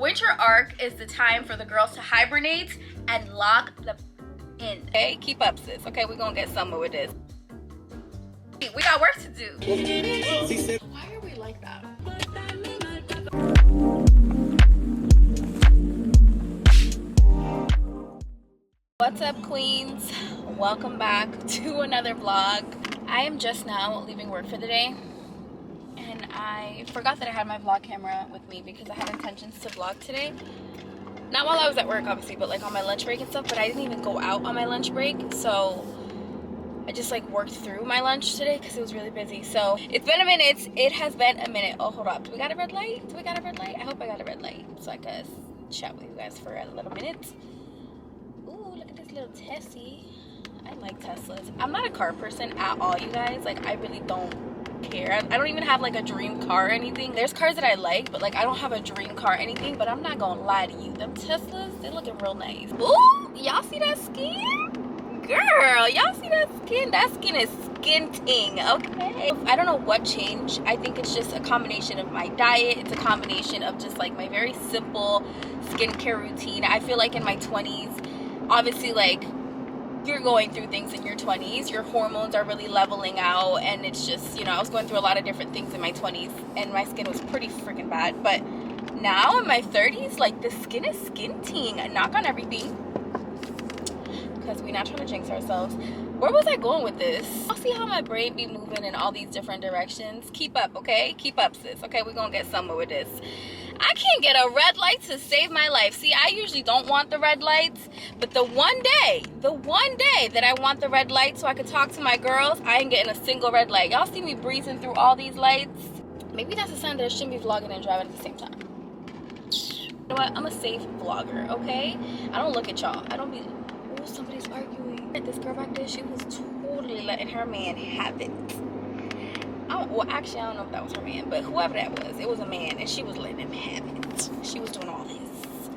winter arc is the time for the girls to hibernate and lock the in. Okay, keep up, sis. Okay, we're gonna get somewhere with this. We got work to do. Why are we like that? What's up, queens? Welcome back to another vlog. I am just now leaving work for the day, and I forgot that I had my vlog camera with me because I had intentions to vlog today. Not while I was at work, obviously, but like on my lunch break and stuff. But I didn't even go out on my lunch break, so I just like worked through my lunch today because it was really busy. So it's been a minute. It has been a minute. Oh, hold up. Do we got a red light? Do we got a red light? I hope I got a red light so I can chat with you guys for a little minute. Ooh, look at this little Tessie. I like Teslas. I'm not a car person at all, you guys. Like, I really don't care. I don't even have like a dream car or anything. There's cars that I like, but like I don't have a dream car or anything. But I'm not gonna lie to you, them Teslas, they're looking real nice. Ooh, y'all see that skin? Girl, y'all see that skin? That skin is skinting, okay? I don't know what changed. I think it's just a combination of my diet. It's a combination of just like my very simple skincare routine. I feel like in my 20s, obviously, like, you're going through things in your 20s, your hormones are really leveling out, and it's just, you know, I was going through a lot of different things in my 20s and my skin was pretty freaking bad. But now in my 30s, like, the skin is skinting. Knock on everything, because we're not trying to jinx ourselves. Where was I going with this? I'll see how my brain be moving in all these different directions. Keep up, okay? Keep up, sis. Okay, we're gonna get somewhere with this. I can't get a red light to save my life. See, I usually don't want the red lights, but the one day that I want the red light so I could talk to my girls, I ain't getting a single red light. Y'all see me breezing through all these lights? Maybe that's a sign that I shouldn't be vlogging and driving at the same time. You know what? I'm a safe vlogger, okay? I don't look at y'all. I don't be... Oh, somebody's arguing. This girl back there, she was totally letting her man have it. Well, actually, I don't know if that was her man, but whoever that was, it was a man, and she was letting him have it. She was doing all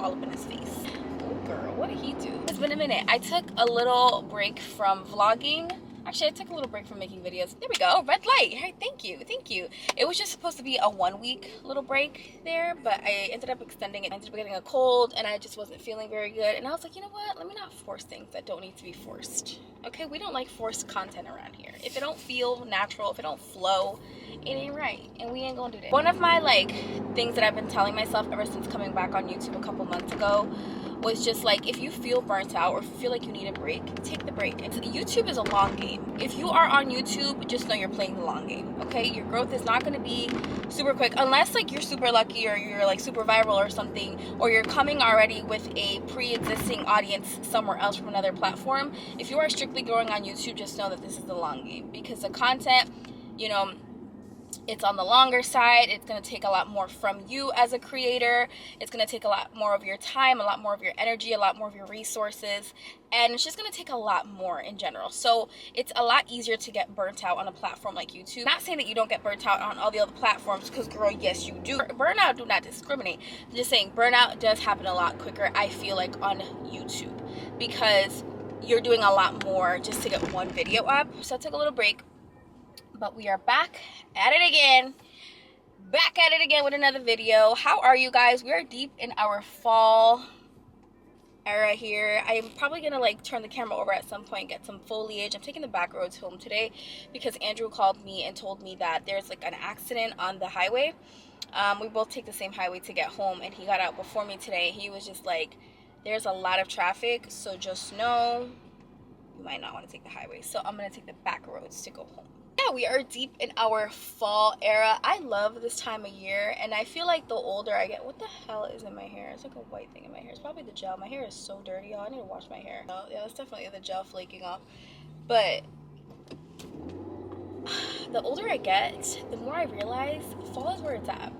up in his face. Oh, girl, what did he do? It's been a minute. I took a little break from vlogging. Actually, I took a little break from making videos. There we go, red light. Hey, thank you, thank you. It was just supposed to be a 1 week little break there, but I ended up extending it. I ended up getting a cold, and I just wasn't feeling very good. And I was like, you know what? Let me not force things that don't need to be forced. Okay, we don't like forced content around here. If it don't feel natural, if it don't flow, it ain't right, and we ain't gonna do that. One of my like things that I've been telling myself ever since coming back on YouTube a couple months ago was just like, if you feel burnt out or if you feel like you need a break, take the break. YouTube is a long game. If you are on YouTube, just know you're playing the long game, okay? Your growth is not going to be super quick unless like you're super lucky or you're like super viral or something, or you're coming already with a pre-existing audience somewhere else from another platform. If you are strictly growing on YouTube, just know that this is the long game, because the content, you know, it's on the longer side. It's going to take a lot more from you as a creator. It's going to take a lot more of your time, a lot more of your energy, a lot more of your resources, and it's just going to take a lot more in general. So it's a lot easier to get burnt out on a platform like YouTube. Not saying that you don't get burnt out on all the other platforms, because girl, yes you do. Burnout do not discriminate. I'm just saying burnout does happen a lot quicker, I feel like, on YouTube, because you're doing a lot more just to get one video up. So I took a little break, but we are back at it again. Back at it again with another video. How are you guys? We are deep in our fall era here. I'm probably gonna like turn the camera over at some point, get some foliage. I'm taking the back roads home today because Andrew called me and told me that there's like an accident on the highway. We both take the same highway to get home, and he got out before me today. He was just like, there's a lot of traffic, so just know you might not want to take the highway. So I'm gonna take the back roads to go home. Yeah, we are deep in our fall era. I love this time of year, and I feel like the older I get... What the hell is in my hair? It's like a white thing in my hair. It's probably the gel. My hair is so dirty, y'all. I need to wash my hair. Oh, yeah, that's definitely the gel flaking off. But the older I get, the more I realize fall is where it's at.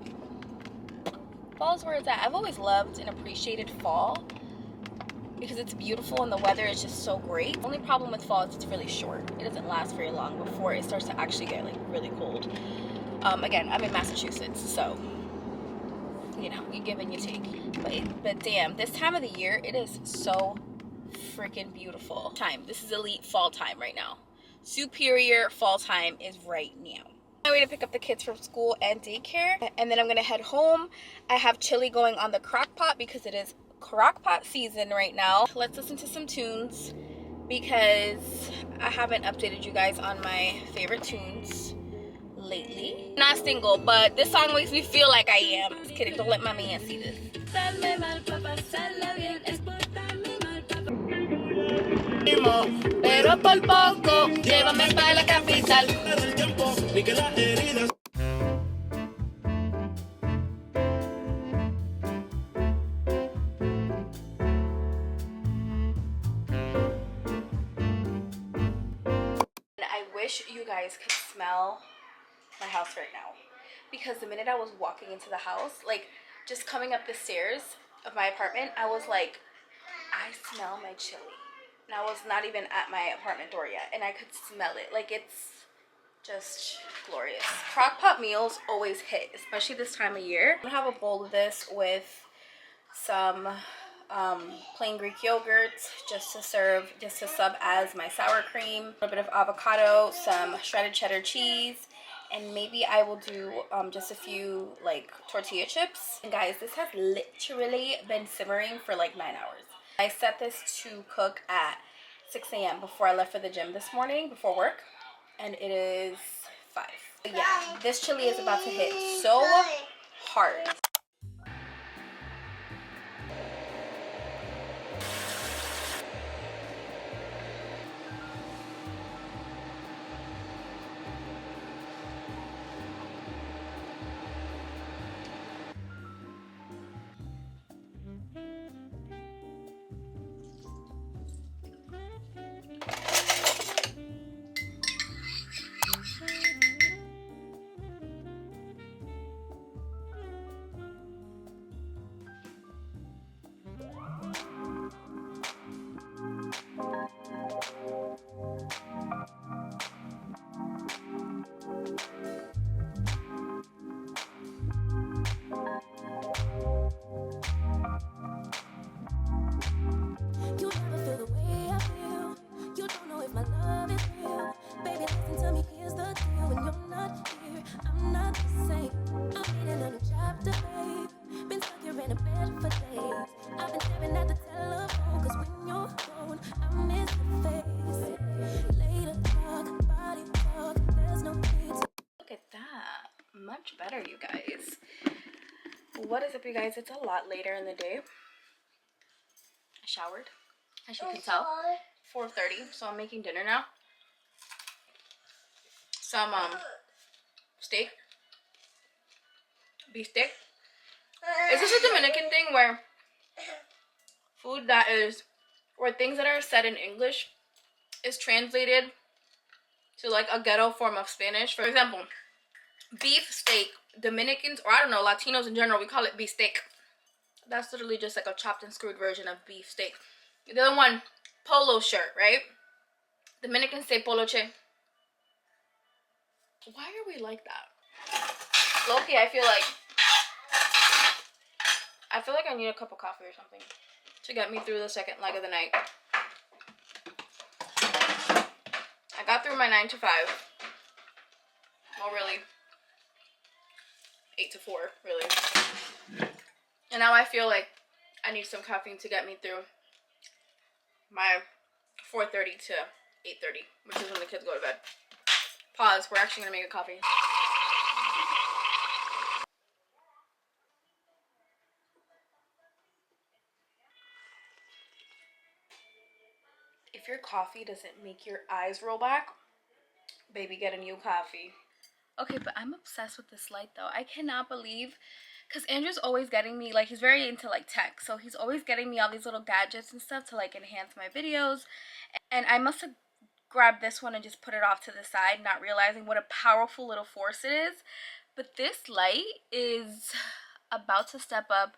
Fall is where it's at. I've always loved and appreciated fall because it's beautiful and the weather is just so great. The only problem with fall is it's really short. It doesn't last very long before it starts to actually get like really cold. Again, I'm in Massachusetts, so you know, you give and you take. But damn, this time of the year, it is so freaking beautiful. This is elite fall time right now. Superior fall time is right now. My way to pick up the kids from school and daycare, and then I'm gonna head home. I have chili going on the crock pot because it is crock pot season right now. Let's listen to some tunes because I haven't updated you guys on my favorite tunes lately. Not single, but this song makes me feel like I am. Just kidding, don't let my man see this. Pero por poco, llévame para la capital. I wish you guys could smell my house right now, because the minute I was walking into the house, like just coming up the stairs of my apartment, I was like, I smell my chili. And I was not even at my apartment door yet, and I could smell it. Like, it's just glorious. Crock-pot meals always hit, especially this time of year. I'm gonna have a bowl of this with some plain Greek yogurt just to sub as my sour cream, a little bit of avocado, some shredded cheddar cheese, and maybe I will do just a few like tortilla chips. And guys, this has literally been simmering for like 9 hours. I set this to cook at 6 a.m. before I left for the gym this morning, before work, and it is 5. But yeah, this chili is about to hit so hard. Much better, you guys. What is up, you guys? It's a lot later in the day. I showered, as you can tell. 4:30, so I'm making dinner now. Some steak, beef steak. Is this a Dominican thing where food that is, or things that are said in English is translated to like a ghetto form of Spanish? For example, beef steak, Dominicans, or I don't know, Latinos in general, we call it beef steak. That's literally just like a chopped and screwed version of beef steak. The other one, polo shirt, right? Dominicans say poloche. Why are we like that? Low-key, I feel like I need a cup of coffee or something to get me through the second leg of the night. I got through my 9 to 5. Well, really, 8 to 4, really. And now I feel like I need some caffeine to get me through my 4:30 to 8:30, which is when the kids go to bed. Pause, we're actually gonna make a coffee. If your coffee doesn't make your eyes roll back, baby, get a new coffee. Okay, but I'm obsessed with this light though. I cannot believe, because Andrew's always getting me, like, he's very into like tech, so he's always getting me all these little gadgets and stuff to like enhance my videos. And I must have grabbed this one and just put it off to the side, not realizing what a powerful little force it is. But this light is about to step up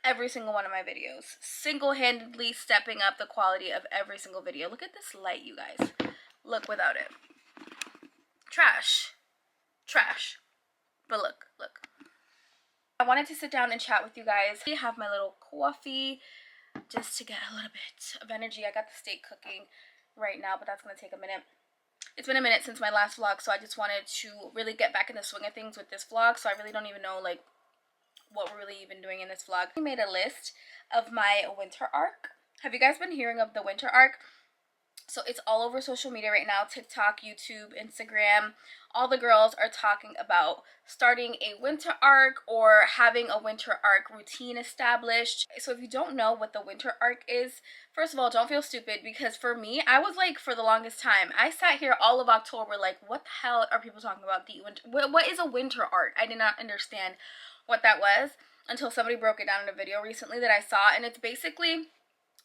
every single one of my videos, single-handedly stepping up the quality of every single video. Look at this light, you guys. Look without it. Trash. But look. I wanted to sit down and chat with you guys. I have my little coffee just to get a little bit of energy. I got the steak cooking right now, but that's gonna take a minute. it's been a minute since my last vlog, so I just wanted to really get back in the swing of things with this vlog. So I really don't even know like what we're really even doing in this vlog. I made a list of my winter arc. Have you guys been hearing of the winter arc? So it's all over social media right now, TikTok, YouTube, Instagram. All the girls are talking about starting a winter arc or having a winter arc routine established. So if you don't know what the winter arc is, first of all, don't feel stupid, because for me, I was like, for the longest time, I sat here all of October like, what the hell are people talking about? The winter, what is a winter arc? I did not understand what that was until somebody broke it down in a video recently that I saw, and it's basically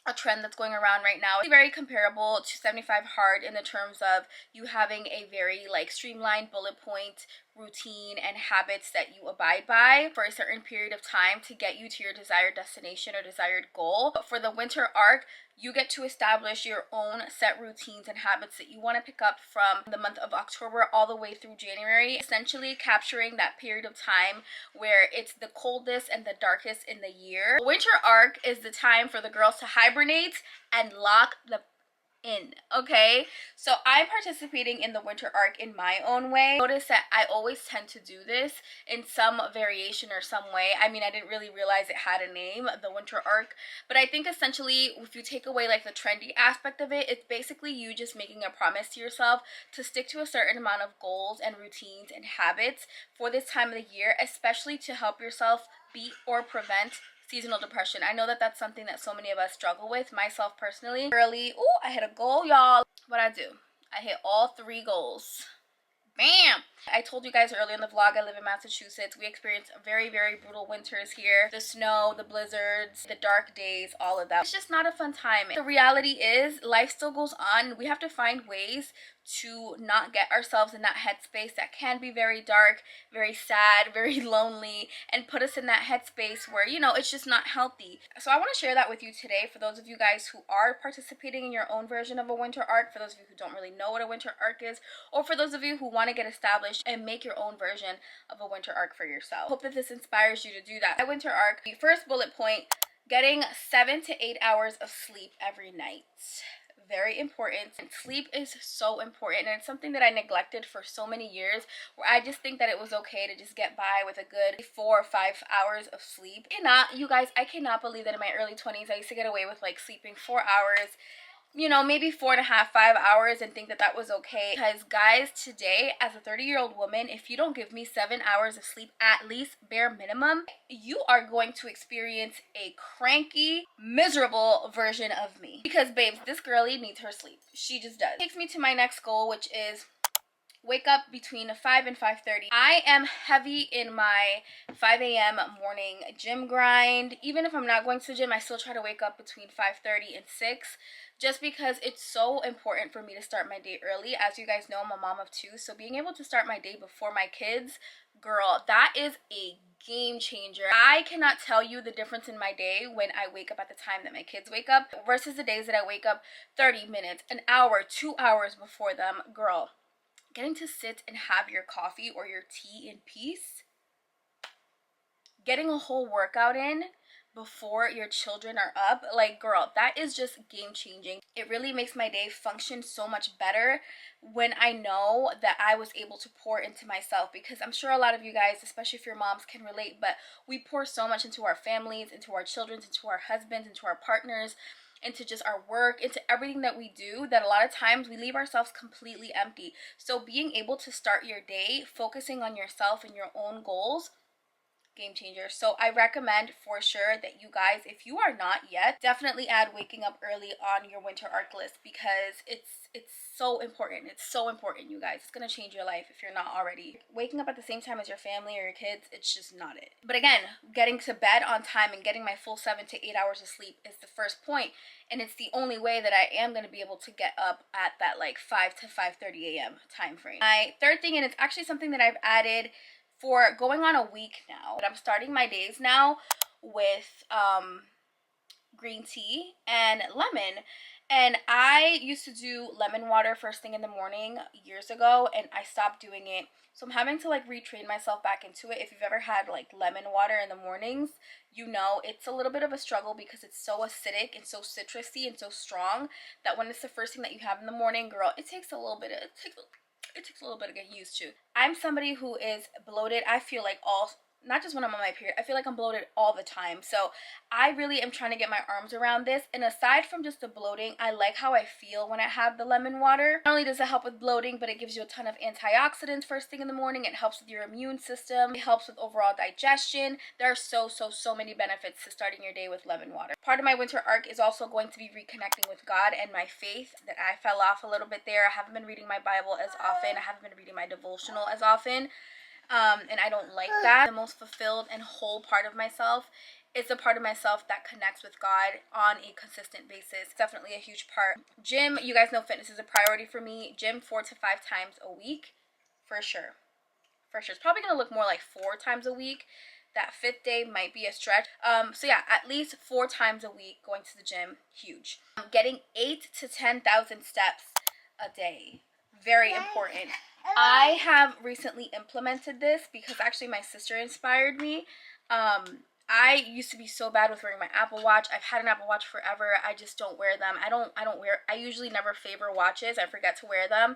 a trend that's going around right now. It's very comparable to 75 hard in the terms of you having a very like streamlined bullet point routine and habits that you abide by for a certain period of time to get you to your desired destination or desired goal. But for the winter arc, you get to establish your own set routines and habits that you want to pick up from the month of October all the way through January, essentially capturing that period of time where it's the coldest and the darkest in the year. The winter arc is the time for the girls to hibernate and lock the in. Okay, so I'm participating in the winter arc in my own way. Notice that I always tend to do this in some variation or some way. I mean, I didn't really realize it had a name, the winter arc, but I think essentially if you take away like the trendy aspect of it, it's basically you just making a promise to yourself to stick to a certain amount of goals and routines and habits for this time of the year, especially to help yourself beat or prevent seasonal depression. I know that that's something that so many of us struggle with, myself personally. Early, oh, I hit a goal, y'all. What'd I do? I hit all 3 goals. Bam! I told you guys earlier in the vlog, I live in Massachusetts. We experience very, very brutal winters here. The snow, the blizzards, the dark days, all of that. It's just not a fun time. The reality is life still goes on. We have to find ways to not get ourselves in that headspace that can be very dark, very sad, very lonely, and put us in that headspace where, you know, it's just not healthy. So I want to share that with you today for those of you guys who are participating in your own version of a winter arc, for those of you who don't really know what a winter arc is, or for those of you who want to get established and make your own version of a winter arc for yourself. Hope that this inspires you to do that. My winter arc, the first bullet point, getting 7 to 8 hours of sleep every night. Very important. And sleep is so important, and it's something that I neglected for so many years, where I just think that it was okay to just get by with a good 4 or 5 hours of sleep. You guys, I cannot believe that in my early 20s I used to get away with like sleeping 4 hours, you know, maybe 4.5, 5 hours, and think that that was okay. Because guys, today as a 30-year-old woman, if you don't give me 7 hours of sleep, at least bare minimum, you are going to experience a cranky, miserable version of me. Because babes, this girlie needs her sleep. She just does. Takes me to my next goal, which is wake up between 5 and 5:30. I am heavy in my 5 a.m. morning gym grind. Even if I'm not going to the gym, I still try to wake up between 5:30 and 6, just because it's so important for me to start my day early. As you guys know, I'm a mom of 2, so being able to start my day before my kids, girl, that is a game changer. I cannot tell you the difference in my day when I wake up at the time that my kids wake up versus the days that I wake up 30 minutes, an hour, 2 hours before them. Girl, getting to sit and have your coffee or your tea in peace, getting a whole workout in before your children are up, like, girl, that is just game changing. It really makes my day function so much better when I know that I was able to pour into myself, because I'm sure a lot of you guys, especially if your moms, can relate, but we pour so much into our families, into our children, into our husbands, into our partners, into just our work, into everything that we do, that a lot of times we leave ourselves completely empty. So being able to start your day focusing on yourself and your own goals, game changer. So I recommend for sure that you guys, if you are not yet, definitely add waking up early on your winter arc list, because it's so important. It's so important, you guys. It's gonna change your life if you're not already. Waking up at the same time as your family or your kids, it's just not it. But again, getting to bed on time and getting my full 7 to 8 hours of sleep is the first point, and it's the only way that I am going to be able to get up at that like 5 to 5:30 a.m. time frame. My third thing, and it's actually something that I've added for going on a week now, but I'm starting my days now with green tea, and lemon. And I used to do lemon water first thing in the morning years ago, and I stopped doing it. So I'm having to like retrain myself back into it. If you've ever had like lemon water in the mornings, you know it's a little bit of a struggle because it's so acidic and so citrusy and so strong that when it's the first thing that you have in the morning, girl, it takes a little bit of, it takes a little bit to get used to. I'm somebody who is bloated. I feel like not just when I'm on my period, I feel like I'm bloated all the time. So I really am trying to get my arms around this. And aside from just the bloating, I like how I feel when I have the lemon water. Not only does it help with bloating, but it gives you a ton of antioxidants first thing in the morning. It helps with your immune system. It helps with overall digestion. There are so many benefits to starting your day with lemon water. Part of my winter arc is also going to be reconnecting with God and my faith that I fell off a little bit there. I haven't been reading my Bible as often. I haven't been reading my devotional as often. And I don't like that. The most fulfilled and whole part of myself is the part of myself that connects with God on a consistent basis. It's definitely a huge part. Gym, you guys know fitness is a priority for me. Gym 4 to 5 times a week, for sure. For sure. It's probably going to look more like 4 times a week. That 5th day might be a stretch. So yeah, at least 4 times a week going to the gym, huge. Getting 8 to 10,000 steps a day, very important. I have recently implemented this because actually my sister inspired me. I used to be so bad with wearing my Apple Watch. I've had an Apple Watch forever. I just don't wear them. I usually never favor watches. I forget to wear them.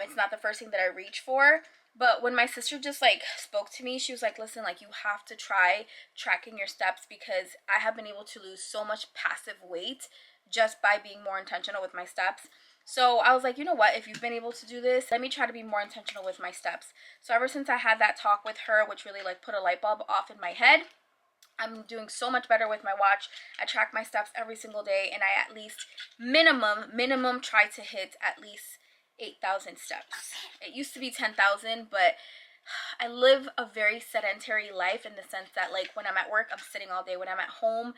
It's not the first thing that I reach for. But when my sister just like spoke to me, she was like, listen, like you have to try tracking your steps because I have been able to lose so much passive weight just by being more intentional with my steps. So I was like, you know what, if you've been able to do this, let me try to be more intentional with my steps. So ever since I had that talk with her, which really like put a light bulb off in my head, I'm doing so much better with my watch. I track my steps every single day, and I at least minimum try to hit at least 8,000 steps. It used to be 10,000, but I live a very sedentary life in the sense that like when I'm at work, I'm sitting all day. When I'm at home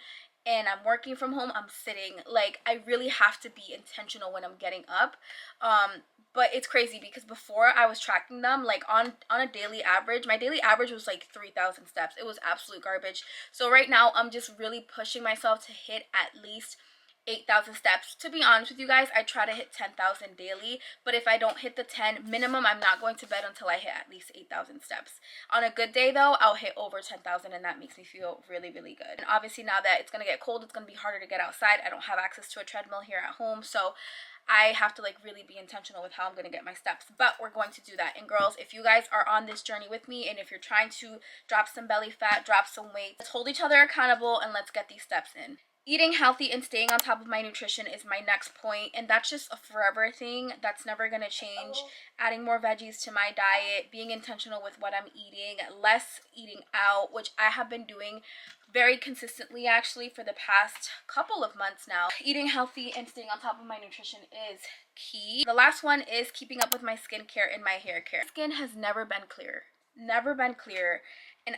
and I'm working from home, I'm sitting. Like I really have to be intentional when I'm getting up. But it's crazy because before I was tracking them like on a daily average, my daily average was like 3,000 steps. It was absolute garbage. So right now I'm just really pushing myself to hit at least 8,000 steps. To be honest with you guys, I try to hit 10,000 daily, but if I don't hit the 10 minimum, I'm not going to bed until I hit at least 8,000 steps. On a good day though, I'll hit over 10,000, and that makes me feel really good. And obviously now that it's going to get cold, it's going to be harder to get outside. I don't have access to a treadmill here at home, so I have to like really be intentional with how I'm going to get my steps, but we're going to do that. And girls, if you guys are on this journey with me, and if you're trying to drop some belly fat, drop some weight, let's hold each other accountable and let's get these steps in. Eating healthy and staying on top of my nutrition is my next point, and that's just a forever thing. That's never going to change. Adding more veggies to my diet, being intentional with what I'm eating, less eating out, which I have been doing very consistently actually for the past couple of months now. Eating healthy and staying on top of my nutrition is key. The last one is keeping up with my skincare and my hair care. Skin has never been clear. Never been clear. And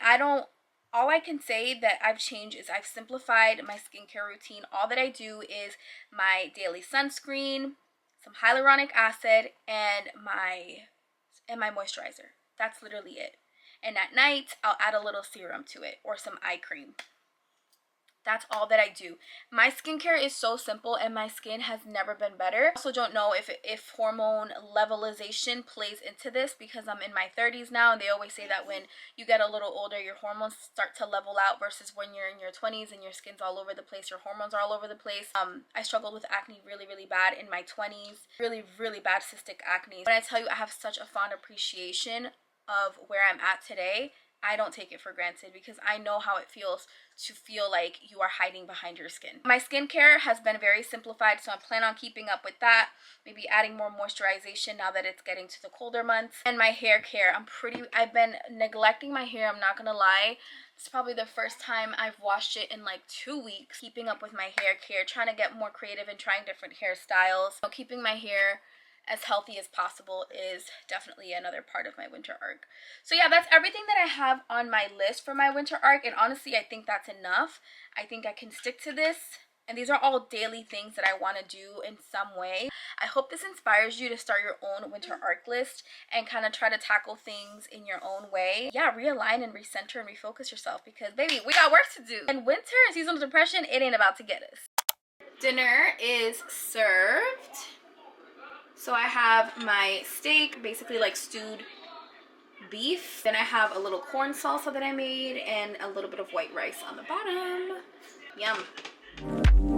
all I can say that I've changed is I've simplified my skincare routine. All that I do is my daily sunscreen, some hyaluronic acid, and my moisturizer. That's literally it. And at night, I'll add a little serum to it or some eye cream. That's all that I do. My skincare is so simple and my skin has never been better. I also don't know if hormone levelization plays into this because I'm in my 30s now, and they always say that when you get a little older, your hormones start to level out versus when you're in your 20s and your skin's all over the place, your hormones are all over the place. I struggled with acne really bad in my 20s. Really bad cystic acne. When I tell you I have such a fond appreciation of where I'm at today, I don't take it for granted because I know how it feels to feel like you are hiding behind your skin. My skincare has been very simplified, so I plan on keeping up with that. Maybe adding more moisturization now that it's getting to the colder months. And my hair care, I've been neglecting my hair, I'm not gonna lie. It's probably the first time I've washed it in like 2 weeks. Keeping up with my hair care, trying to get more creative and trying different hairstyles. So keeping my hair as healthy as possible is definitely another part of my winter arc. So yeah, that's everything that I have on my list for my winter arc, and honestly I think that's enough. I think I can stick to this. And these are all daily things that I want to do in some way. I hope this inspires you to start your own winter arc list and kind of try to tackle things in your own way. Yeah, realign and recenter and refocus yourself, because baby, we got work to do. And winter and seasonal depression, it ain't about to get us. Dinner is served. So I have my steak, basically like stewed beef. Then I have a little corn salsa that I made and a little bit of white rice on the bottom. Yum.